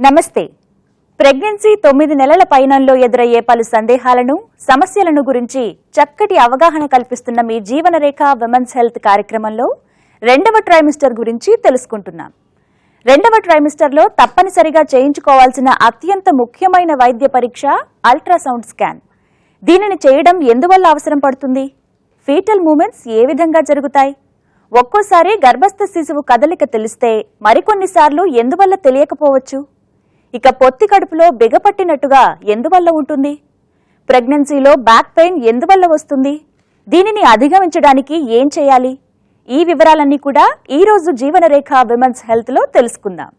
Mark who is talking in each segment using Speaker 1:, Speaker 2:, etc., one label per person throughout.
Speaker 1: నమస్తే. ప్రెగ్నెన్సీ 9 నెలల పైనంలో ఎదురయ్యే పలు సందేహాలను, సమస్యలను గురించి చక్కటి అవగాహన కల్పిస్తున్న మీ జీవనరేఖ విమెన్స్ హెల్త్ కార్యక్రమంలో రెండవ ట్రైమిస్టర్ గురించి తెలుసుకుంటున్నాం. రెండవ ట్రైమిస్టర్లో తప్పనిసరిగా చేయించుకోవాల్సిన అత్యంత ముఖ్యమైన వైద్య పరీక్ష అల్ట్రాసౌండ్ స్కాన్. దీనిని చేయడం ఎందువల్ల అవసరం పడుతుంది? ఫీటల్ మూమెంట్స్ ఏ విధంగా జరుగుతాయి? ఒక్కోసారి గర్భస్థ శిశువు కదలిక తెలిస్తే మరికొన్నిసార్లు ఎందువల్ల తెలియకపోవచ్చు? ఇక పొత్తి కడుపులో బిగపట్టినట్టుగా ఎందువల్ల ఉంటుంది? ప్రెగ్నెన్సీలో బ్యాక్ పెయిన్ ఎందువల్ల వస్తుంది? దీనిని అధిగమించడానికి ఏం చేయాలి? ఈ వివరాలన్నీ కూడా ఈ రోజు జీవనరేఖ విమెన్స్ హెల్త్ లో తెలుసుకుందాం.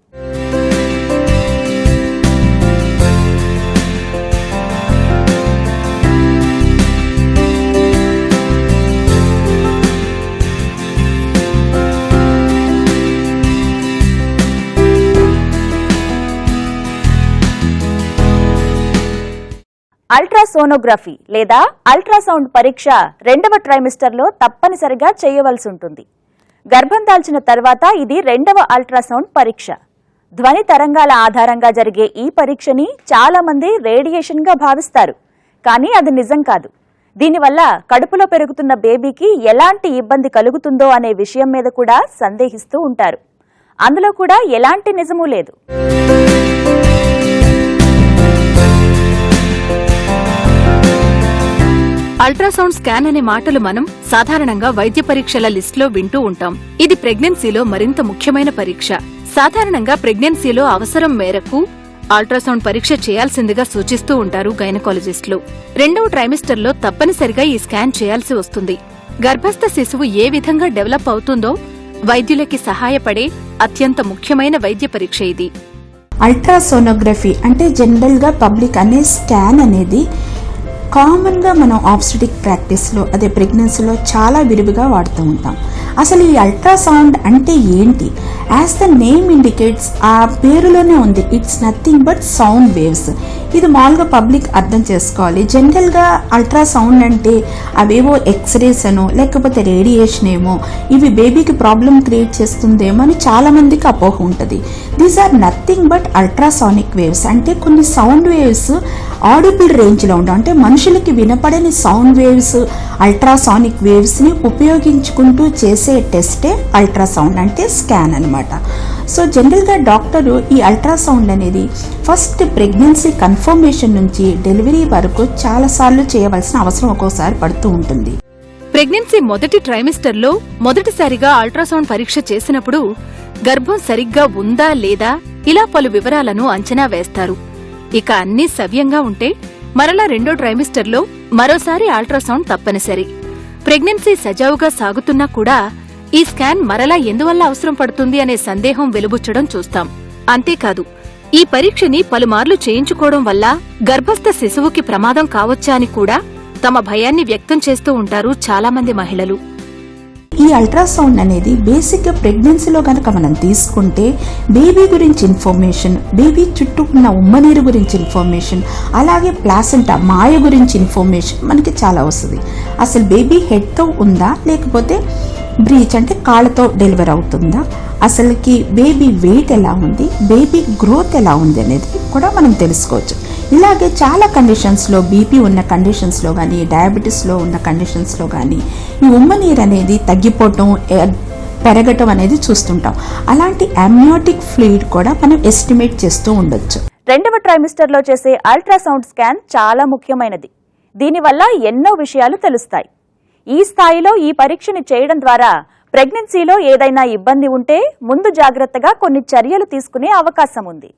Speaker 1: అల్ట్రాసోనోగ్రఫీ లేదా అల్ట్రాసౌండ్ పరీక్ష రెండవ ట్రైమిస్టర్లో తప్పనిసరిగా చేయవలసి ఉంటుంది. గర్భం దాల్చిన తర్వాత ఇది రెండవ అల్ట్రాసౌండ్ పరీక్ష. ధ్వని తరంగాల ఆధారంగా జరిగే ఈ పరీక్షని చాలా మంది రేడియేషన్ గా భావిస్తారు, కానీ అది నిజం కాదు. దీనివల్ల కడుపులో పెరుగుతున్న బేబీకి ఎలాంటి ఇబ్బంది కలుగుతుందో అనే విషయం మీద కూడా సందేహిస్తూ ఉంటారు. అందులో కూడా ఎలాంటి నిజమూ లేదు.
Speaker 2: అల్ట్రాసౌండ్ స్కాన్ అనే మాటలు మనం సాధారణంగా వైద్య పరీక్షల లిస్టులో వింటూ ఉంటాం. ఇది ప్రెగ్నెన్సీలో మరింత ముఖ్యమైన పరీక్ష. సాధారణంగా ప్రెగ్నెన్సీలో అవసరం మేరకు అల్ట్రాసౌండ్ పరీక్ష చేయాల్సిందిగా సూచిస్తూ ఉంటారు గైనకాలజిస్టులు. రెండవ ట్రైమిస్టర్లో తప్పనిసరిగా ఈ స్కాన్ చేయాల్సి వస్తుంది. గర్భస్థ శిశువు ఏ విధంగా డెవలప్ అవుతుందో వైద్యులకి సహాయపడే అత్యంత ముఖ్యమైన వైద్య పరీక్ష ఇది.
Speaker 3: అల్ట్రాసోనోగ్రఫీ అంటే జనరల్ గా పబ్లిక్ అనే స్కాన్ అనేది కామన్ గా మనం ఆబ్స్టెటిక్ ప్రాక్టీస్ లో అదే ప్రెగ్నెన్సీలో చాలా విరివిగా వాడుతూ ఉంటాం. అసలు ఈ అల్ట్రాసౌండ్ అంటే ఏంటి? యాజ్ ద నేమ్ ఇండికేట్స్, ఆ పేరులోనే ఉంది, it's nothing but sound waves. ఇది మామూలుగా పబ్లిక్ అర్థం చేసుకోవాలి. జనరల్ గా అల్ట్రాసౌండ్ అంటే అవేవో ఎక్స్రేస్ అనో లేకపోతే రేడియేషన్ ఏమో, ఇవి బేబీకి ప్రాబ్లం క్రియేట్ చేస్తుందేమో అని చాలా మందికి అపోహ ఉంటుంది. These are nothing but ultrasonic waves. అంటే కొన్ని సౌండ్ వేవ్స్ ఆడిబుల్ రేంజ్ లో ఉండవు, అంటే మనుషులకి వినపడని సౌండ్ వేవ్స్, అల్ట్రాసానిక్ వేవ్స్ ని ఉపయోగించుకుంటూ చేసే టెస్టే అల్ట్రాసౌండ్ అంటే స్కాన్ అన్నమాట. సో జనరల్ గా డాక్టరు ఈ అల్ట్రాసౌండ్ అనేది ఫస్ట్ ప్రెగ్నెన్సీ కన్ఫర్మేషన్ నుంచి డెలివరీ వరకు చాలా సార్లు చేయవలసిన అవసరం ఒక్కోసారి పడుతూ ఉంటుంది.
Speaker 2: ప్రెగ్నెన్సీ మొదటి ట్రైమిస్టర్లో మొదటిసారిగా అల్ట్రాసౌండ్ పరీక్ష చేసినప్పుడు గర్భం సరిగ్గా ఉందా లేదా ఇలా పలు వివరాలను అంచనా వేస్తారు. ఇక అన్నీ సవ్యంగా ఉంటే మరలా రెండో ట్రైమిస్టర్లో మరోసారి అల్ట్రాసౌండ్ తప్పనిసరి. ప్రెగ్నెన్సీ సజావుగా సాగుతున్నా కూడా ఈ స్కాన్ మరలా ఎందువల్ల అవసరం పడుతుంది అనే సందేహం వెలుబుచ్చడం చూస్తాం. అంతేకాదు, ఈ పరీక్షని పలుమార్లు చేయించుకోవడం వల్ల గర్భస్థ శిశువుకి ప్రమాదం కావచ్చా అని కూడా తమ భయాన్ని వ్యక్తం చేస్తూ ఉంటారు చాలా మంది మహిళలు.
Speaker 3: ఈ అల్ట్రాసౌండ్ అనేది బేసిక్ గా ప్రెగ్నెన్సీలో గనక మనం తీసుకుంటే బేబీ గురించి ఇన్ఫర్మేషన్, బేబీ చుట్టూ ఉన్న ఉమ్మనీరు గురించి ఇన్ఫర్మేషన్, అలాగే ప్లాసెంటా మాయ గురించి ఇన్ఫర్మేషన్ మనకి చాలా వస్తుంది. అసలు బేబీ హెడ్ తో ఉందా లేకపోతే బ్రీచ్ అంటే కాళ్ళతో డెలివర్ అవుతుందా, అసలుకి బేబీ వెయిట్ ఎలా ఉంది, బేబీ గ్రోత్ ఎలా ఉంది అనేది కూడా మనం తెలుసుకోవచ్చు. ఇలాగే చాలా కండిషన్స్లో, బీపీ ఉన్న కండిషన్స్లో కానీ, డయాబెటీస్లో ఉన్న కండిషన్స్లో కానీ ఈ ఉమ్మనీరు అనేది తగ్గిపోవటం, పెరగటం అనేది చూస్తుంటాం. అలాంటి అమ్నియోటిక్ ఫ్లూయిడ్ కూడా మనం ఎస్టిమేట్ చేస్తూ ఉండొచ్చు.
Speaker 1: రెండవ ట్రైమిస్టర్లో చేసే అల్ట్రాసౌండ్ స్కాన్ చాలా ముఖ్యమైనది. దీనివల్ల ఎన్నో విషయాలు తెలుస్తాయి. ఈ స్థాయిలో ఈ పరీక్షని చేయడం ద్వారా ప్రెగ్నెన్సీలో ఏదైనా ఇబ్బంది ఉంటే ముందు జాగ్రత్తగా కొన్ని చర్యలు తీసుకునే అవకాశం ఉంది.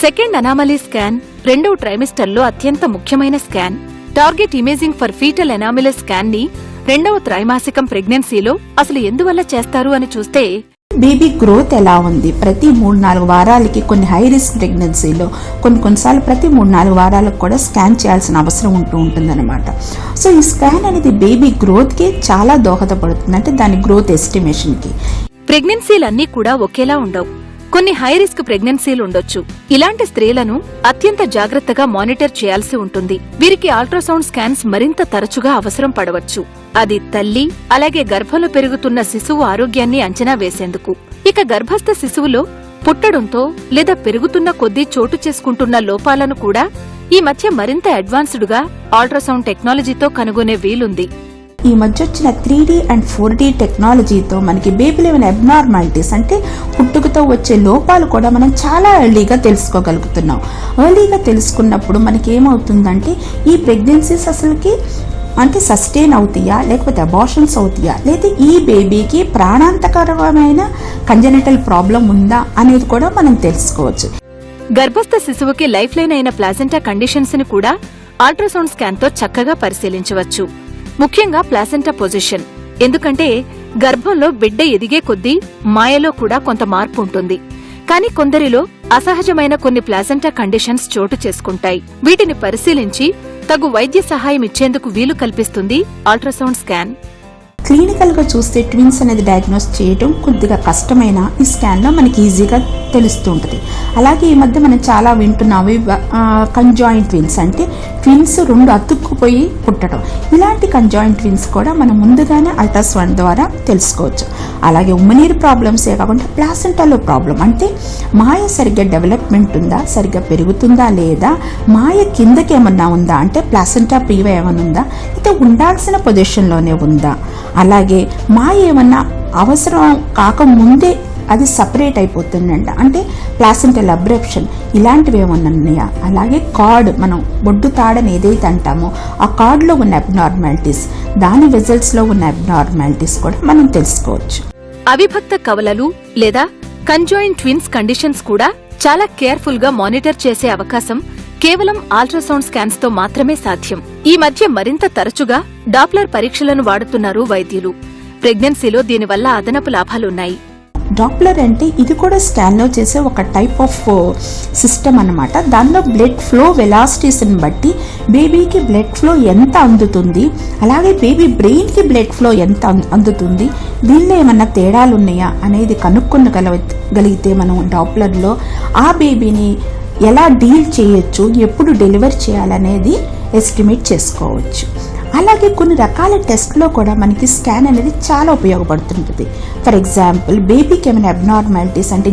Speaker 2: సెకండ్ అనామలీ స్కాన్ రెండవ ట్రైమిస్టర్లో అత్యంత ముఖ్యమైన scan. Target imaging for fetal anomaly scan ని రెండవ త్రైమాసికం ప్రెగ్నెన్సీలో అసలు ఎందువల్ల చేస్తారు అని చూస్తే,
Speaker 3: బేబీ గ్రోత్ ఎలా ఉంది, ప్రతి 3-4 వారాలకి కొన్ని హై రిస్క్ ప్రెగ్నెన్సీలో కొన్నిసార్లు ప్రతి 3-4 వారాలకు కూడా స్కాన్ చేయాల్సిన అవసరం ఉంటుందన్నమాట. సో ఈ స్కాన్ అనేది బేబీ గ్రోత్ కి చాలా దోహదపడుతుంది, అంటే దాని గ్రోత్ ఎస్టిమేషన్ కి.
Speaker 2: ప్రెగ్నెన్సీలన్నీ కూడా ఒకేలా ఉండవు. కొన్ని హై రిస్క్ ప్రెగ్నెన్సీలు ఉండొచ్చు. ఇలాంటి స్త్రీలను అత్యంత జాగ్రత్తగా మానిటర్ చేయాల్సి ఉంటుంది. వీరికి అల్ట్రాసౌండ్ స్కాన్స్ మరింత తరచుగా అవసరం పడవచ్చు. అది తల్లి అలాగే గర్భంలో పెరుగుతున్న శిశువు ఆరోగ్యాన్ని అంచనా వేసేందుకు. ఇక గర్భస్థ శిశువులో పుట్టడంతో లేదా పెరుగుతున్న కొద్దీ చోటు చేసుకుంటున్న లోపాలను కూడా ఈ మధ్య మరింత అడ్వాన్స్డ్గా అల్ట్రాసౌండ్ టెక్నాలజీతో కనుగొనే వీలుంది.
Speaker 3: ఈ మధ్య వచ్చిన 3D అండ్ 4D టెక్నాలజీతో మనకి బేబీ లెవెల్ అబ్నార్మాలిటీస్ అంటే పుట్టుకతో వచ్చే లోపాలు కూడా మనం చాలా ఎర్లీగా తెలుసుకోగలుగుతున్నాం. ఎర్లీగా తెలుసుకున్నప్పుడు మనకి ఏమవుతుందంటే ఈ ప్రెగ్నెన్సీస్ అసలుకి అంటే సస్టైన్ అవుతాయా, లేకపోతే అబార్షన్స్ అవుతాయా, లేదా ఈ బేబీకి ప్రాణాంతకరమైన కంజెనిటల్ ప్రాబ్లం ఉందా అనేది కూడా మనం తెలుసుకోవచ్చు.
Speaker 2: గర్భస్థ శిశువుకి లైఫ్ లైన్ అయిన ప్లాసెంటా కండిషన్స్ ని కూడా అల్ట్రాసౌండ్ స్కాన్ తో చక్కగా పరిశీలించవచ్చు. ముఖ్యంగా ప్లాసెంటా పొజిషన్. ఎందుకంటే గర్భంలో బిడ్డ ఎదిగే కొద్దీ మాయలో కూడా కొంత మార్పు ఉంటుంది. కానీ కొందరిలో అసహజమైన కొన్ని ప్లాసెంటా కండిషన్స్ చోటు చేసుకుంటాయి. వీటిని పరిశీలించి తగు వైద్య సహాయం ఇచ్చేందుకు వీలు కల్పిస్తుంది అల్ట్రాసౌండ్ స్కాన్.
Speaker 3: క్లినికల్ గా చూస్తే ట్విన్స్ అనేది డయాగ్నోస్ చేయడం కొద్దిగా కష్టమైన ఈ స్కాన్ లో మనకి ఈజీగా తెలుస్తూ ఉంటుంది. అలాగే ఈ మధ్య మనం చాలా వింటున్నాము కంజాయింట్ ట్విన్స్, అంటే ట్విన్స్ రెండు అతుక్కుపోయి పుట్టడం. ఇలాంటి కంజాయింట్ ట్విన్స్ కూడా మనం ముందుగానే అల్ట్రాసౌండ్ ద్వారా తెలుసుకోవచ్చు. అలాగే ఉమ్మనీరు ప్రాబ్లమ్సే కాకుండా ప్లాసెంటాలో ప్రాబ్లం, అంటే మాయ సరిగ్గా డెవలప్మెంట్ ఉందా, సరిగ్గా పెరుగుతుందా లేదా, మాయ కిందకి ఏమన్నా ఉందా, అంటే ప్లాసెంటా ప్రీవా ఏమన్నా ఉందా, అయితే ఉండాల్సిన పొజిషన్లోనే ఉందా, అలాగే మాయ ఏమన్నా అవసరం కాకముందే అది సపరేట్ అయిపోతుందంట, అంటే ప్లాసెంటల్ అబ్రప్షన్ ఇలాంటివి ఏమన్నా ఉన్నాయా, అలాగే కార్డ్ మనం బొడ్డు తాడని ఏదైతే అంటామో ఆ కార్డ్లో ఉన్న అబ్నార్మాలిటీస్, దాని వెజల్స్లో ఉన్న అబ్నార్మాలిటీస్ కూడా మనం తెలుసుకోవచ్చు.
Speaker 2: అవిభక్త కవలలు లేదా కంజాయింట్ ట్విన్స్ కండిషన్స్ కూడా చాలా కేర్ఫుల్ గా మానిటర్ చేసే అవకాశం కేవలం అల్ట్రాసౌండ్ స్కాన్స్ తో మాత్రమే సాధ్యం. ఈ మధ్య మరింత తరచుగా డాప్లర్ పరీక్షలను వాడుతున్నారు వైద్యులు. ప్రెగ్నెన్సీలో దీనివల్ల అదనపు లాభాలున్నాయి.
Speaker 3: డాప్లర్ అంటే ఇది కూడా స్కాన్లో చేసే ఒక టైప్ ఆఫ్ సిస్టమ్ అన్నమాట. దానిలో బ్లడ్ ఫ్లో వెలాసిటీస్ని బట్టి బేబీకి బ్లడ్ ఫ్లో ఎంత అందుతుంది, అలాగే బేబీ బ్రెయిన్కి బ్లడ్ ఫ్లో ఎంత అందుతుంది, దీనిలో ఏమన్నా తేడాలు ఉన్నాయా అనేది కనుక్కొనగలిగితే మనం డాప్లర్లో ఆ బేబీని ఎలా డీల్ చేయొచ్చు, ఎప్పుడు డెలివరీ చేయాలనేది ఎస్టిమేట్ చేసుకోవచ్చు. అలాగే కొన్ని రకాల టెస్ట్లో కూడా మనకి స్కాన్ అనేది చాలా ఉపయోగపడుతుంటుంది. ఫర్ ఎగ్జాంపుల్ బేబీకి ఏమైనా అబ్నార్మాలిటీస్ అంటే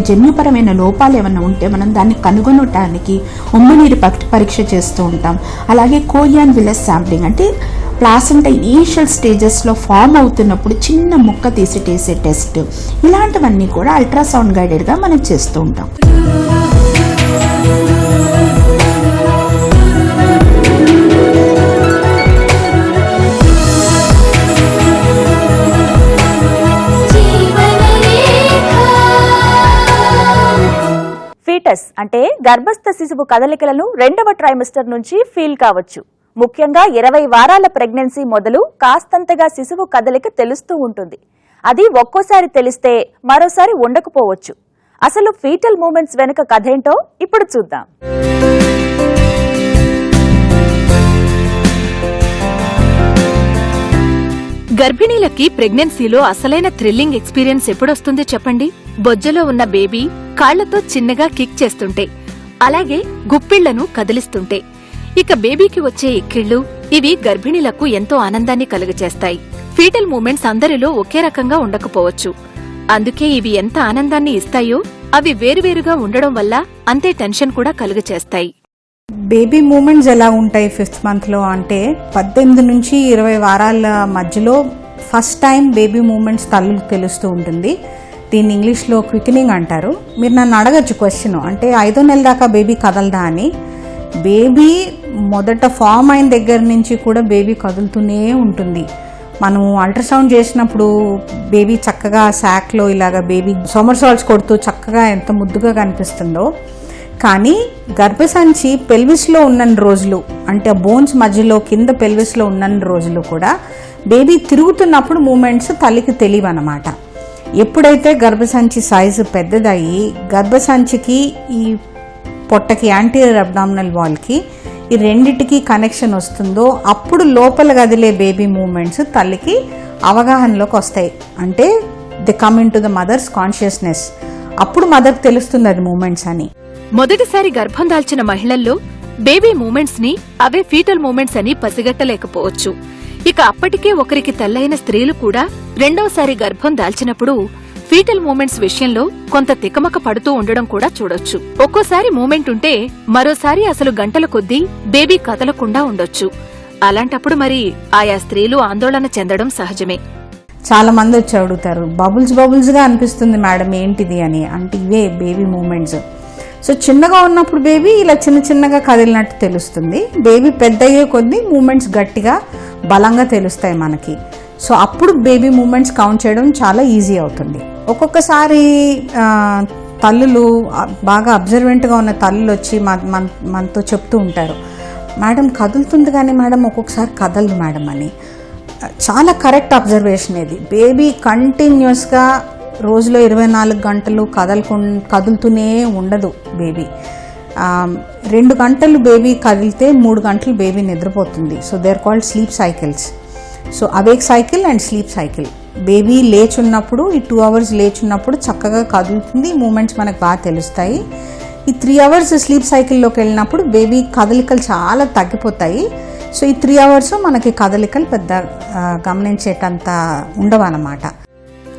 Speaker 3: జన్యుపరమైన లోపాలు ఏమైనా ఉంటే మనం దాన్ని కనుగొనటానికి ఉమ్మనీరు పరీక్ష చేస్తూ ఉంటాం. అలాగే కోయాన్ విల్లస్ శాంప్లింగ్ అంటే ప్లాసెంటా ఇనీషియల్ స్టేజెస్లో ఫామ్ అవుతున్నప్పుడు చిన్న ముక్క తీసి చేసే టెస్ట్, ఇలాంటివన్నీ కూడా అల్ట్రాసౌండ్ గైడెడ్గా మనం చేస్తూ ఉంటాం.
Speaker 1: ఫీటస్ అంటే గర్భస్థ శిశువు కదలికలను 2వ ట్రైమిస్టర్ నుంచి ఫీల్ కావచ్చు. ముఖ్యంగా 20 వారాల ప్రెగ్నెన్సీ మొదలు కాస్తంతగా శిశువు కదలిక తెలుస్తూ ఉంటుంది. అది ఒక్కోసారి తెలిస్తే మరోసారి ఉండకపోవచ్చు. అసలు ఫీటల్ మూమెంట్స్ వెనుక కథేంటో ఇప్పుడు చూద్దాం.
Speaker 2: గర్భిణీలకి ప్రెగ్నెన్సీలో అసలైన థ్రిల్లింగ్ ఎక్స్పీరియన్స్ ఎప్పుడొస్తుంది చెప్పండి? బొజ్జలో ఉన్న బేబీ కాళ్లతో చిన్నగా కిక్ చేస్తుంటే, అలాగే గుప్పిళ్లను కదిలిస్తుంటే. ఇక బేబీకి వచ్చే ఎక్కిళ్లు ఇవి గర్భిణీలకు ఎంతో ఆనందాన్ని కలుగచేస్తాయి. ఫీటల్ మూమెంట్స్ అందరిలో ఒకే రకంగా ఉండకపోవచ్చు. అందుకే ఇవి ఎంత ఆనందాన్ని ఇస్తాయో అవి వేరువేరుగా ఉండడం వల్ల అంతే టెన్షన్ కూడా కలుగచేస్తాయి.
Speaker 4: బేబీ మూమెంట్స్ ఎలా ఉంటాయి 5th మంత్లో అంటే 18 నుంచి 20 వారాల మధ్యలో ఫస్ట్ టైం బేబీ మూమెంట్స్ తల్లులకు తెలుస్తూ ఉంటుంది. దీన్ని ఇంగ్లీష్లో క్వికనింగ్ అంటారు. మీరు నన్ను అడగచ్చు క్వశ్చన్, అంటే 5వ నెల దాకా బేబీ కదలదా అని. బేబీ మొదట ఫామ్ అయిన దగ్గర నుంచి కూడా బేబీ కదులుతూనే ఉంటుంది. మనం అల్ట్రాసౌండ్ చేసినప్పుడు బేబీ చక్కగా శాక్లో ఇలాగా బేబీ సోమర్సాల్ట్స్ కొడుతూ చక్కగా ఎంత ముద్దుగా కనిపిస్తుందో, కానీ గర్భసంచి పెల్విస్లో ఉన్న రోజులు, అంటే బోన్స్ మధ్యలో కింద పెల్విస్లో ఉన్న రోజులు కూడా బేబీ తిరుగుతున్నప్పుడు మూమెంట్స్ తల్లికి తెలియవు అన్నమాట. ఎప్పుడైతే గర్భసంచి సైజు పెద్దదయ్యి గర్భసంచికి ఈ పొట్టకి యాంటీరియర్ అబ్డామినల్ వాల్కి ఈ రెండిటికి కనెక్షన్ వస్తుందో అప్పుడు లోపల కదిలే బేబీ మూమెంట్స్ తల్లికి అవగాహనలోకి వస్తాయి. అంటే they come into the mother's consciousness. అప్పుడు మదర్కి తెలుస్తుంది అది మూమెంట్స్ అని.
Speaker 2: మొదటిసారి గర్భం దాల్చిన మహిళల్లో బేబీ మూమెంట్స్ ని అవే ఫీటల్ మూమెంట్స్ అని పసిగట్టలేకపోవచ్చు. ఇక అప్పటికే ఒకరికి తల్లైన స్త్రీలు కూడా రెండవసారి గర్భం దాల్చినప్పుడు ఫీటల్ మూమెంట్స్ విషయంలో కొంత తికమక పడుతూ ఉండడం కూడా చూడొచ్చు. ఒక్కోసారి మూమెంట్ ఉంటే మరోసారి అసలు గంటల కొద్దీ బేబీ కదలకుండా ఉండొచ్చు. అలాంటప్పుడు మరి ఆయా స్త్రీలు ఆందోళన చెందడం సహజమే.
Speaker 4: చాలా మంది వచ్చి అడుగుతారు, బబుల్స్ గా అనిపిస్తుంది మేడం ఏంటిది అని. అంటే ఇవే బేబీ మూమెంట్స్. సో చిన్నగా ఉన్నప్పుడు బేబీ ఇలా చిన్నగా కదిలినట్టు తెలుస్తుంది. బేబీ పెద్ద అయ్యే కొద్దీ మూమెంట్స్ గట్టిగా బలంగా తెలుస్తాయి మనకి. సో అప్పుడు బేబీ మూమెంట్స్ కౌంట్ చేయడం చాలా ఈజీ అవుతుంది. ఒక్కొక్కసారి తల్లులు బాగా అబ్జర్వెంట్గా ఉన్న తల్లులు వచ్చి మనతో చెప్తూ ఉంటారు, మేడం కదులుతుంది కానీ మేడం ఒక్కొక్కసారి కదలదు మేడం అని. చాలా కరెక్ట్ అబ్జర్వేషన్ ఇది. బేబీ కంటిన్యూస్గా రోజులో 24 గంటలు కదులుతూనే ఉండదు బేబీ. 2 గంటలు బేబీ కదిలితే 3 గంటలు బేబీ నిద్రపోతుంది. So they are called sleep cycles. So awake cycle and sleep cycle. Baby లేచున్నప్పుడు ఈ 2 అవర్స్ లేచున్నప్పుడు చక్కగా కదులుతుంది, మూమెంట్స్ మనకు బాగా తెలుస్తాయి. ఈ 3 అవర్స్ స్లీప్ సైకిల్లోకి వెళ్ళినప్పుడు బేబీ కదలికలు చాలా తగ్గిపోతాయి. సో ఈ 3 అవర్స్ మనకి కదలికలు పెద్ద గమనించేటంత ఉండవన్నమాట.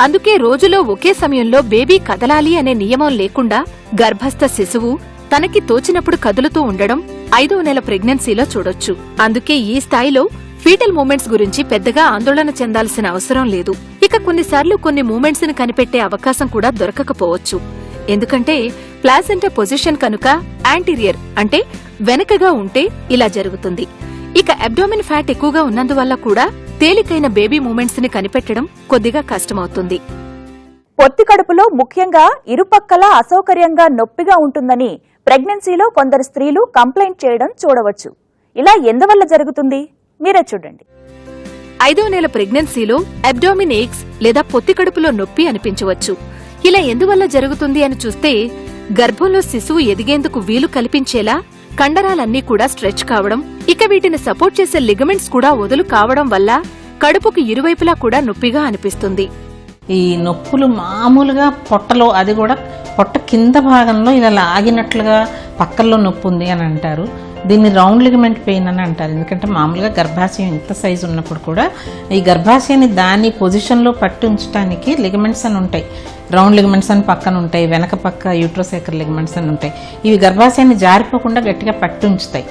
Speaker 2: అందుకే రోజులో ఒకే సమయంలో బేబీ కదలాలి అనే నియమం లేకుండా గర్భస్థ శిశువు తనకి తోచినప్పుడు కదులుతూ ఉండడం 5వ నెల ప్రెగ్నెన్సీలో చూడొచ్చు. అందుకే ఈ స్థాయిలో ఫీటల్ మూమెంట్స్ గురించి పెద్దగా ఆందోళన చెందాల్సిన అవసరం లేదు. ఇక కొన్నిసార్లు కొన్ని మూమెంట్స్ ని కనిపెట్టే అవకాశం కూడా దొరకకపోవచ్చు. ఎందుకంటే ప్లాసెంటా పొజిషన్ కనుక యాంటీరియర్ అంటే వెనకగా ఉంటే ఇలా జరుగుతుంది. ఇక అబ్డోమిన్ ఫ్యాట్ ఎక్కువగా ఉన్నందువల్ల కూడా తేలికైన బేబీ మూమెంట్స్ ని కనిపెట్టడం కొద్దిగా కష్టమవుతుంది.
Speaker 1: పొత్తి కడుపులో ముఖ్యంగా ఇరుపక్కల అసౌకర్యంగా నొప్పిగా ఉంటుందని ప్రెగ్నెన్సీలో కొందరు స్త్రీలు కంప్లైంట్ చేయడం చూడవచ్చు. ఇలా ఎందువల్ల జరుగుతుంది మీరే చూడండి.
Speaker 2: 5వ నెల ప్రెగ్నెన్సీలో అబ్డోమిన్ ఏక్స్ లేదా పొత్తి కడుపులో నొప్పి అనిపించవచ్చు. ఇలా ఎందువల్ల జరుగుతుంది అని చూస్తే గర్భంలో శిశువు ఎదిగేందుకు వీలు కల్పించేలా కండరాలన్నీ కూడా స్ట్రెచ్ కావడం, ఇక వీటిని సపోర్ట్ చేసే లిగమెంట్స్ కూడా వదులు కావడం వల్ల కడుపుకు ఇరువైపులా కూడా నొప్పిగా అనిపిస్తుంది.
Speaker 5: ఈ నొప్పులు మామూలుగా పొట్టలో, అది కూడా పొట్ట కింద భాగంలో ఇలా లాగినట్లుగా పక్కల్లో నొప్పి ఉంది అని అంటారు. దీన్ని రౌండ్ లిగమెంట్ పెయిన్ అని అంటారు. ఎందుకంటే మామూలుగా గర్భాశయం ఇంత సైజు ఉన్నప్పుడు కూడా ఈ గర్భాశయాన్ని దాని పొజిషన్లో పట్టి ఉంచడానికి లిగమెంట్స్ అని ఉంటాయి. రౌండ్ లిగమెంట్స్ అని పక్కన ఉంటాయి, వెనక పక్క యూట్రోసేకర్ లిగమెంట్స్ అని ఉంటాయి. ఇవి గర్భాశయాన్ని జారిపోకుండా గట్టిగా పట్టి ఉంచుతాయి.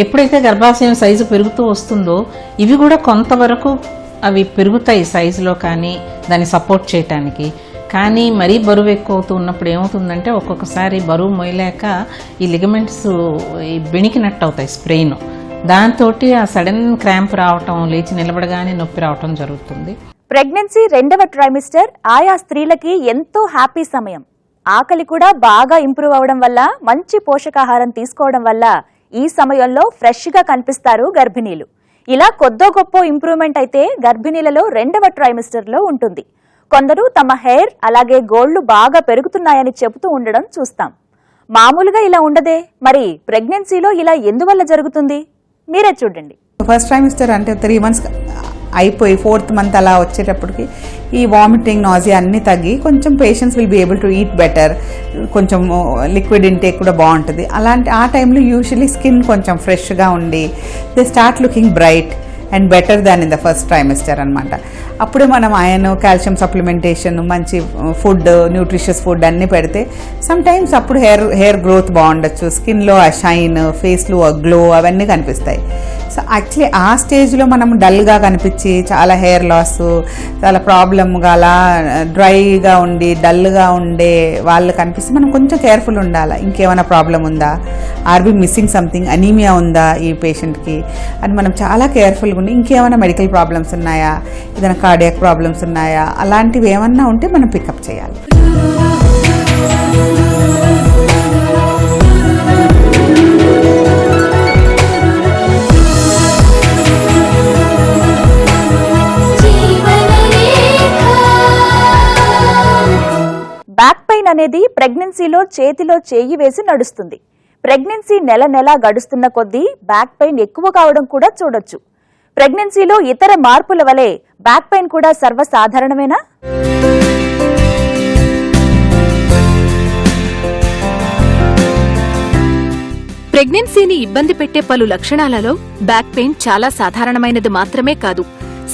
Speaker 5: ఎప్పుడైతే గర్భాశయం సైజు పెరుగుతూ వస్తుందో ఇవి కూడా కొంతవరకు అవి పెరుగుతాయి సైజులో, కానీ దాన్ని సపోర్ట్ చేయటానికి. కానీ మరీ బరువు ఎక్కువ అవుతూ ఉన్నప్పుడు ఏమవుతుందంటే ఒక్కొక్కసారి బరువు మోయలేక ఈ లిగమెంట్స్ బెణికినట్టు అవుతాయి, స్ప్రెయిన్. దాంతో ఆ సడన్ క్రాంప్ రావటం, లేచి నిలబడగానే నొప్పి రావటం జరుగుతుంది.
Speaker 1: ప్రెగ్నెన్సీ 2వ ట్రైమిస్టర్ ఆయా స్త్రీలకి ఎంతో హ్యాపీ సమయం. ఆకలి కూడా బాగా ఇంప్రూవ్ అవడం వల్ల, మంచి పోషకాహారం తీసుకోవడం వల్ల ఈ సమయంలో ఫ్రెష్ గా కనిపిస్తారు గర్భిణీలు. ఇలా కొద్దో గొప్ప ఇంప్రూవ్మెంట్ అయితే గర్భిణీలలో 2వ ట్రైమిస్టర్ లో ఉంటుంది. కొందరు తమ హెయిర్ అలాగే గోళ్లు బాగా పెరుగుతున్నాయని చెబుతూ ఉండడం చూస్తాం. మామూలుగా ఇలా ఉండదే, మరి ప్రెగ్నెన్సీలో ఇలా ఎందువల్ల జరుగుతుంది మీరే చూడండి.
Speaker 4: ఫస్ట్ ట్రైమిస్టర్ అంటే 3 months అయిపోయి 4th month అలా వచ్చేటప్పటికి ఈ వామిటింగ్, నాజియా అన్నీ తగ్గి కొంచెం patients will be able to eat better, కొంచెం లిక్విడ్ ఇంటేక్ కూడా బాగుంటుంది. ఆ టైంలో యూజువలీ స్కిన్ కొంచెం ఫ్రెష్గా ఉండి they start looking bright and better than in the first trimester అనమాట. అప్పుడే మనం ఐరన్, కాల్షియం సప్లిమెంటేషన్, మంచి ఫుడ్, న్యూట్రిషియస్ ఫుడ్ అన్నీ పెడితే సమ్ టైమ్స్ అప్పుడు హెయిర్ గ్రోత్ బాగుండొచ్చు, స్కిన్లో ఆ షైన్, ఫేస్లో ఆ గ్లో అవన్నీ కనిపిస్తాయి. సో యాక్చువల్లీ ఆ స్టేజ్లో మనం డల్గా కనిపించి చాలా హెయిర్ లాస్, చాలా ప్రాబ్లమ్గా అలా డ్రైగా ఉండి డల్గా ఉండే వాళ్ళు కనిపిస్తే మనం కొంచెం కేర్ఫుల్ ఉండాలి. ఇంకేమైనా ప్రాబ్లం ఉందా, or be missing something, anaemia ఉందా ఈ పేషెంట్కి అని మనం చాలా కేర్ఫుల్గా ఉండి, ఇంకేమైనా మెడికల్ ప్రాబ్లమ్స్ ఉన్నాయా, ఏదైనా కార్డియాక్ ప్రాబ్లమ్స్ ఉన్నాయా, అలాంటివి ఏమన్నా ఉంటే మనం పికప్ చేయాలి.
Speaker 1: బ్యాక్ పెయిన్ అనేది ప్రెగ్నెన్సీలో చేతిలో చేయి వేసి నడుస్తుంది. ప్రెగ్నెన్సీ నెల గడుస్తున్న కొద్దీ బ్యాక్ పెయిన్ ఎక్కువ కావడం కూడా చూడొచ్చు. ప్రెగ్నెన్సీలో ఇతర మార్పుల వలె బ్యాక్ పెయిన్ కూడా సర్వసాధారణమేనా?
Speaker 2: ప్రెగ్నెన్సీని ఇబ్బంది పెట్టే పలు లక్షణాలలో బ్యాక్ పెయిన్ చాలా సాధారణమైనది మాత్రమే కాదు,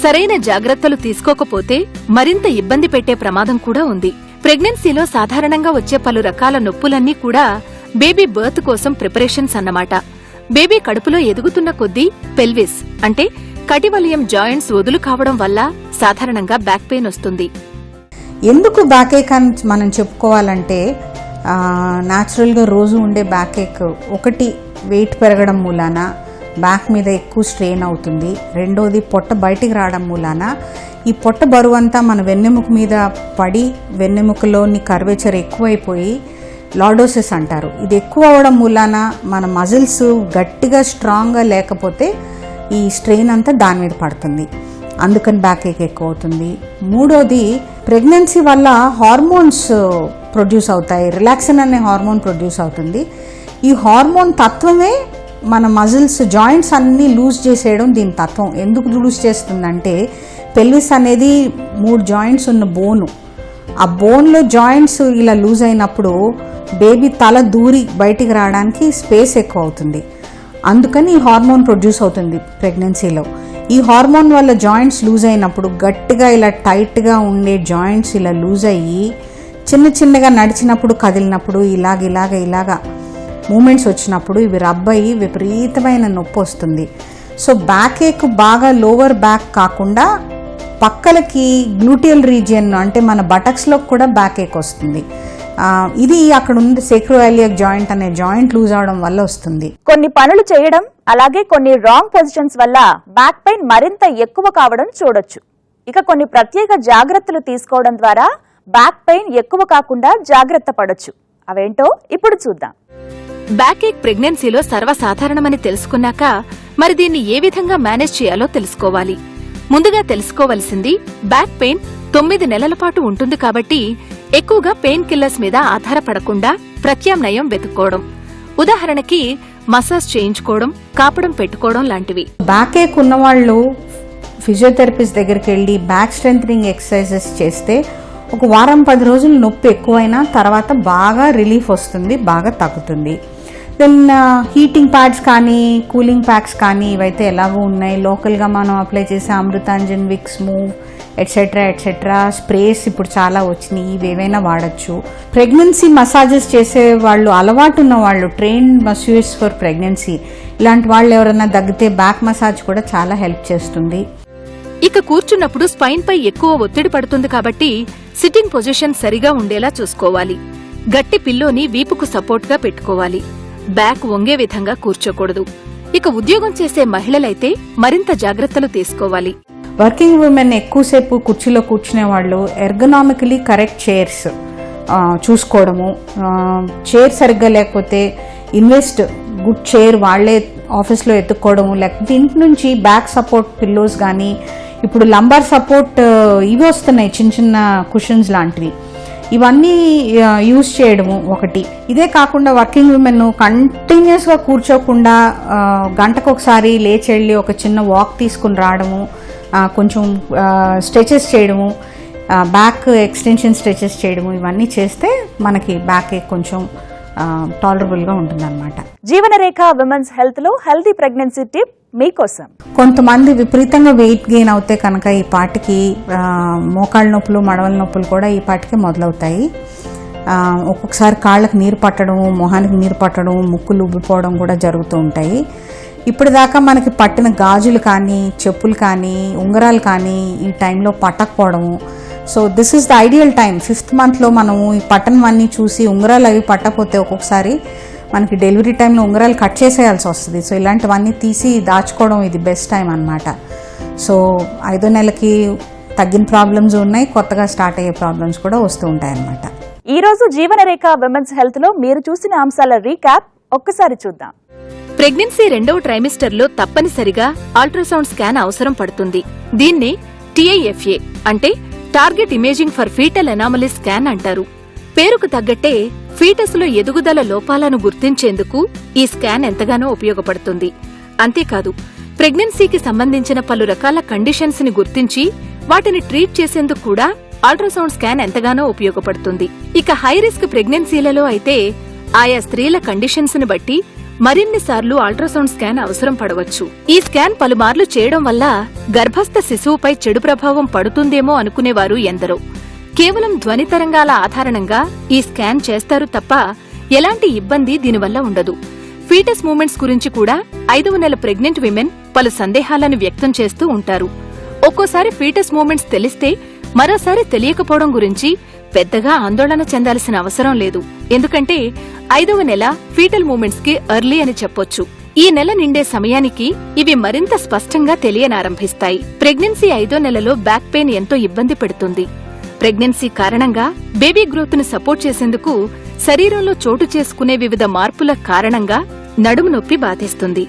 Speaker 2: సరైన జాగ్రత్తలు తీసుకోకపోతే మరింత ఇబ్బంది పెట్టే ప్రమాదం కూడా ఉంది. ప్రెగ్నెన్సీలో సాధారణంగా వచ్చే పలు రకాల నొప్పులన్నీ కూడా బేబీ బర్త్ కోసం ప్రిపరేషన్స్ అన్నమాట. బేబీ కడుపులో ఎదుగుతున్న కొద్దీ పెల్విస్ అంటే కటివలయం జాయింట్స్ వదులు కావడం వల్ల సాధారణంగా బ్యాక్ పెయిన్ వస్తుంది.
Speaker 4: ఎందుకు బ్యాక్ ఏక్ అని మనం చెప్పుకోవాలంటే న్యాచురల్గా రోజు ఉండే బ్యాక్ ఏక్ ఒకటి వెయిట్ పెరగడం మూలాన బ్యాక్ మీద ఎక్కువ స్ట్రెయిన్ అవుతుంది. రెండోది పొట్ట బయటికి రావడం మూలాన ఈ పొట్ట బరువంతా మన వెన్నెముక మీద పడి వెన్నెముకలోని కర్వేచర్ ఎక్కువైపోయి లార్డోసిస్ అంటారు. ఇది ఎక్కువ అవడం మూలాన మన మజిల్స్ గట్టిగా స్ట్రాంగ్గా లేకపోతే ఈ స్ట్రెయిన్ అంతా దాని మీద పడుతుంది. అందుకని బ్యాక్ ఏక్ ఎక్కువ అవుతుంది. మూడోది ప్రెగ్నెన్సీ వల్ల హార్మోన్స్ ప్రొడ్యూస్ అవుతాయి. రిలాక్సిన్ అనే హార్మోన్ ప్రొడ్యూస్ అవుతుంది. ఈ హార్మోన్ తత్వమే మన మజిల్స్ జాయింట్స్ అన్నీ లూజ్ చేసేయడం దీని తత్వం. ఎందుకు లూజ్ చేస్తుందంటే పెల్విస్ అనేది 3 జాయింట్స్ ఉన్న బోను. ఆ బోన్లో జాయింట్స్ ఇలా లూజ్ అయినప్పుడు బేబీ తల దూరి బయటికి రావడానికి స్పేస్ ఎక్కువ అవుతుంది. అందుకని ఈ హార్మోన్ ప్రొడ్యూస్ అవుతుంది ప్రెగ్నెన్సీలో. ఈ హార్మోన్ వల్ల జాయింట్స్ లూజ్ అయినప్పుడు గట్టిగా ఇలా టైట్గా ఉండే జాయింట్స్ ఇలా లూజ్ అయ్యి చిన్న చిన్నగా నడిచినప్పుడు కదిలినప్పుడు ఇలాగా మూమెంట్స్ వచ్చినప్పుడు ఇవి రబ్ అయ్యి విపరీతమైన నొప్పి వస్తుంది. సో బ్యాక్ ఏక్ బాగా లోవర్ బ్యాక్ కాకుండా పక్కలకి గ్లూటియల్ రీజియన్ అంటే మన బటక్స్లో కూడా బ్యాక్ ఏక్ వస్తుంది. ఇది అక్కడ ఉంది సేక్రోయిలియక్ జాయింట్ అనే జాయింట్ లూజ్ అవడం వల్ల వస్తుంది.
Speaker 1: కొన్ని పనులు చేయడం అలాగే కొన్ని రాంగ్ పొజిషన్స్ వల్ల బ్యాక్ పెయిన్ మరింత ఎక్కువ కావడం చూడొచ్చు. ఇక కొన్ని ప్రత్యేక జాగ్రత్తలు తీసుకోవడం ద్వారా బ్యాక్ పెయిన్ ఎక్కువ కాకుండా జాగ్రత్త పడొచ్చు. అవేంటో ఇప్పుడు చూద్దాం.
Speaker 2: బ్యాక్ ఏక్ ప్రెగ్నెన్సీలో సర్వసాధారణమని తెలుసుకున్నాక మరి దీన్ని ఏ విధంగా మేనేజ్ చేయాలో తెలుసుకోవాలి. ముందుగా తెలుసుకోవలసింది బ్యాక్ పెయిన్ 9 నెలల పాటు ఉంటుంది కాబట్టి ఎక్కువగా పెయిన్ కిల్లర్స్ మీద ఆధారపడకుండా ప్రత్యామ్నాయం వెతుక్కోవడం. ఉదాహరణకి మసాజ్ చేయించుకోవడం, కాపడం పెట్టుకోవడం లాంటివి.
Speaker 4: బ్యాక్ ఏక్ ఉన్నవాళ్ళు ఫిజియోథెరపిస్ట్ దగ్గరికి వెళ్ళి బ్యాక్ స్ట్రెంథనింగ్ ఎక్సర్సైజెస్ చేస్తే ఒక వారం 10 రోజులు నొప్పి ఎక్కువైనా తర్వాత బాగా రిలీఫ్ వస్తుంది, బాగా తగ్గుతుంది. దెన్ హీటింగ్ ప్యాడ్స్ కానీ కూలింగ్ ప్యాక్స్ కానీ ఇవైతే ఎలాగో ఉన్నాయి. లోకల్గా మనం అప్లై చేసే Amrutanjan, Vicks, Moov etcetera sprays ఇప్పుడు చాలా వచ్చినాయి. ఇవి ఏవైనా వాడచ్చు. ప్రెగ్నెన్సీ మసాజెస్ చేసే వాళ్ళు, అలవాటు ఉన్న వాళ్ళు, ట్రైన్డ్ మసాజెస్ ఫర్ ప్రెగ్నెన్సీ ఇలాంటి వాళ్ళు ఎవరైనా తగ్గితే బ్యాక్ మసాజ్ కూడా చాలా హెల్ప్ చేస్తుంది.
Speaker 2: ఇక కూర్చున్నప్పుడు స్పైన్ పై ఎక్కువ ఒత్తిడి పడుతుంది కాబట్టి సిట్టింగ్ పొజిషన్ సరిగా ఉండేలా చూసుకోవాలి. గట్టి పిల్లోని వీపుకు సపోర్ట్ గా పెట్టుకోవాలి. బ్యాక్ వంగే విధంగా కూర్చోకూడదు. ఇక ఉద్యోగం చేసే మహిళలైతే మరింత జాగ్రత్తలు తీసుకోవాలి.
Speaker 4: వర్కింగ్ ఉమెన్ ఎక్కువసేపు కుర్చీలో కూర్చునే వాళ్ళు ఎర్గనామికలీ కరెక్ట్ చైర్స్ చూసుకోవడము. చైర్ సరిగ్గా లేకపోతే ఇన్వెస్ట్ గుడ్ చైర్ వాళ్లే ఆఫీస్లో ఎత్తుక్కోవడము. లేకపోతే ఇంటి నుంచి బ్యాక్ సపోర్ట్ పిల్లోస్ కానీ ఇప్పుడు లంబార్ సపోర్ట్ ఇవి వస్తున్నాయి, చిన్న చిన్న కుషన్స్ లాంటివి. ఇవన్నీ యూజ్ చేయడము ఒకటి. ఇదే కాకుండా వర్కింగ్ ఉమెన్ కంటిన్యూస్గా కూర్చోకుండా గంటకు ఒకసారి లేచి వెళ్ళి ఒక చిన్న వాక్ తీసుకుని రావడము, కొంచెం స్ట్రెచెస్ చేయడము, బ్యాక్ ఎక్స్టెన్షన్ స్ట్రెచెస్ చేయడము, ఇవన్నీ చేస్తే మనకి బ్యాక్ కొంచెం టాలరబుల్గా ఉంటుందన్నమాట.
Speaker 1: జీవనరేఖ విమెన్స్ హెల్త్ లో హెల్తీ ప్రెగ్నెన్సీ టిప్ మీకోసం.
Speaker 4: కొంతమంది విపరీతంగా వెయిట్ గెయిన్ అవుతే కనుక ఈ పాటికి మోకాళ్ళ నొప్పులు, మడవల నొప్పులు కూడా ఈ పాటికి మొదలవుతాయి. ఒక్కొక్కసారి కాళ్ళకి నీరు పట్టడం, మొహానికి నీరు పట్టడం, ముక్కులు ఉబ్బిపోవడం కూడా జరుగుతూ ఉంటాయి. ఇప్పటిదాకా మనకి పట్టిన గాజులు కానీ, చెప్పులు కానీ, ఉంగరాలు కానీ ఈ టైంలో పట్టకపోవడము. So this is the ideal time. 5th మంత్లో మనము ఈ పట్టణమన్నీ చూసి ఉంగరాలు అవి పట్టకపోతే ఒక్కొక్కసారి మనకి డెలివరీ టైంలో ఉంగరాలు కట్ చేసేయాల్సి వస్తుంది. సో ఇలాంటివన్నీ తీసి దాచుకోవడం ఇది బెస్ట్ టైం అన్నమాట. సో 5వ నెలకి తగ్గిన ప్రాబ్లమ్స్ ఉన్నాయి, కొత్తగా స్టార్ట్ అయ్యే ప్రాబ్లమ్స్ కూడా వస్తూ ఉంటాయి అన్నమాట.
Speaker 1: ఈ రోజు జీవనరేఖ విమెన్స్ హెల్త్ లో మీరు చూసిన అంశాల రీక్యాప్ ఒక్కసారి చూద్దాం.
Speaker 2: ప్రెగ్నెన్సీ 2వ ట్రైమిస్టర్లో తప్పనిసరిగా అల్ట్రాసౌండ్ స్కాన్ అవసరం పడుతుంది. దీన్ని TIFA అంటే target imaging for fetal anomaly scan అంటారు. పేరుకు తగ్గట్టే ఫీటస్ లో ఎదుగుదల లోపాలను గుర్తించేందుకు ఈ స్కాన్ ఎంతగానో ఉపయోగపడుతుంది. అంతేకాదు ప్రెగ్నెన్సీకి సంబంధించిన పలు రకాల కండిషన్స్ ని గుర్తించి వాటిని ట్రీట్ చేసేందుకు కూడా అల్ట్రాసౌండ్ స్కాన్ ఎంతగానో ఉపయోగపడుతుంది. ఇక హై రిస్క్ ప్రెగ్నెన్సీలలో అయితే ఆయా స్త్రీల కండిషన్స్ ని బట్టి మరిన్నిసార్లు అల్ట్రాసౌండ్ స్కాన్ అవసరం పడవచ్చు. ఈ స్కాన్ పలుమార్లు చేయడం వల్ల గర్భస్థ శిశువుపై చెడు ప్రభావం పడుతుందేమో అనుకునేవారు ఎందరో. కేవలం ధ్వని తరంగాల ఆధారంగా ఈ స్కాన్ చేస్తారు తప్ప ఎలాంటి ఇబ్బంది దీనివల్ల ఉండదు. ఫీటస్ మూమెంట్స్ గురించి కూడా 5వ నెల ప్రెగ్నెంట్ విమెన్ పలు సందేహాలను వ్యక్తం చేస్తూ ఉంటారు. ఒక్కోసారి ఫీటస్ మూమెంట్స్ తెలిస్తే మరోసారి తెలియకపోవడం గురించి పెద్దగా ఆందోళన చెందాల్సిన అవసరం లేదు. ఎందుకంటే 5వ నెల ఫీటల్ మూమెంట్స్ కి ఎర్లీ అని చెప్పొచ్చు. ఈ నెల నిండే సమయానికి ఇవి మరింత స్పష్టంగా తెలియనారంభిస్తాయి. ప్రెగ్నెన్సీ 5వ నెలలో బ్యాక్ పెయిన్ ఎంతో ఇబ్బంది పెడుతుంది. ప్రెగ్నెన్సీ కారణంగా బేబీ గ్రోత్ ను సపోర్ట్ చేసేందుకు శరీరంలో చోటు చేసుకునే వివిధ మార్పుల కారణంగా నడుము నొప్పి బాధేస్తుంది.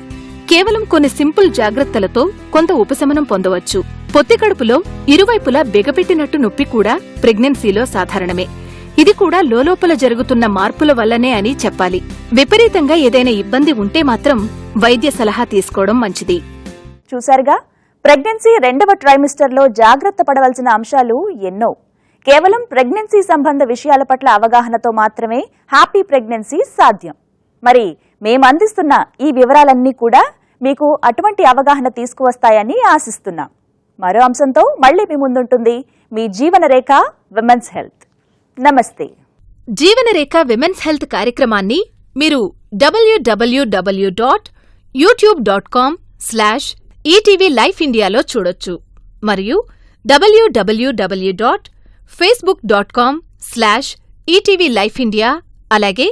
Speaker 2: కేవలం కొన్ని సింపుల్ జాగ్రత్తలతో కొంత ఉపశమనం పొందవచ్చు. పొత్తికడుపులో ఇరువైపులా బిగపెట్టినట్టు నొప్పి కూడా ప్రెగ్నెన్సీలో సాధారణమే. ఇది కూడా లోలోపల జరుగుతున్న మార్పుల వల్లనే అని చెప్పాలి. విపరీతంగా ఏదైనా ఇబ్బంది ఉంటే మాత్రం వైద్య సలహా తీసుకోవడం మంచిది.
Speaker 1: చూశారుగా, ప్రెగ్నెన్సీ 2వ ట్రైమిస్టర్లో జాగ్రత్త పడవలసిన అంశాలు ఎన్నో. కేవలం ప్రెగ్నెన్సీ సంబంధ విషయాల పట్ల అవగాహనతో మాత్రమే హ్యాపీ ప్రెగ్నెన్సీ సాధ్యం. మరి మేమందిస్తున్న ఈ వివరాలన్నీ కూడా మీకు అటువంటి అవగాహన తీసుకువస్తాయని ఆశిస్తున్నాం. మరో అంశంతో మళ్లీ మీ ముందుంటుంది మీ జీవనరేఖ విమెన్స్ హెల్త్. నమస్తే.
Speaker 2: జీవనరేఖ విమెన్స్ హెల్త్ కార్యక్రమాన్ని మీరు www.youtube.com/ETV Life Indiaలో చూడొచ్చు. మరియు www.facebook.com/ETV Life India, అలాగే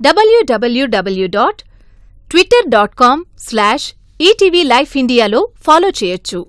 Speaker 2: www.twitter.com/ETV Life Indiaలో ఫాలో చేయొచ్చు.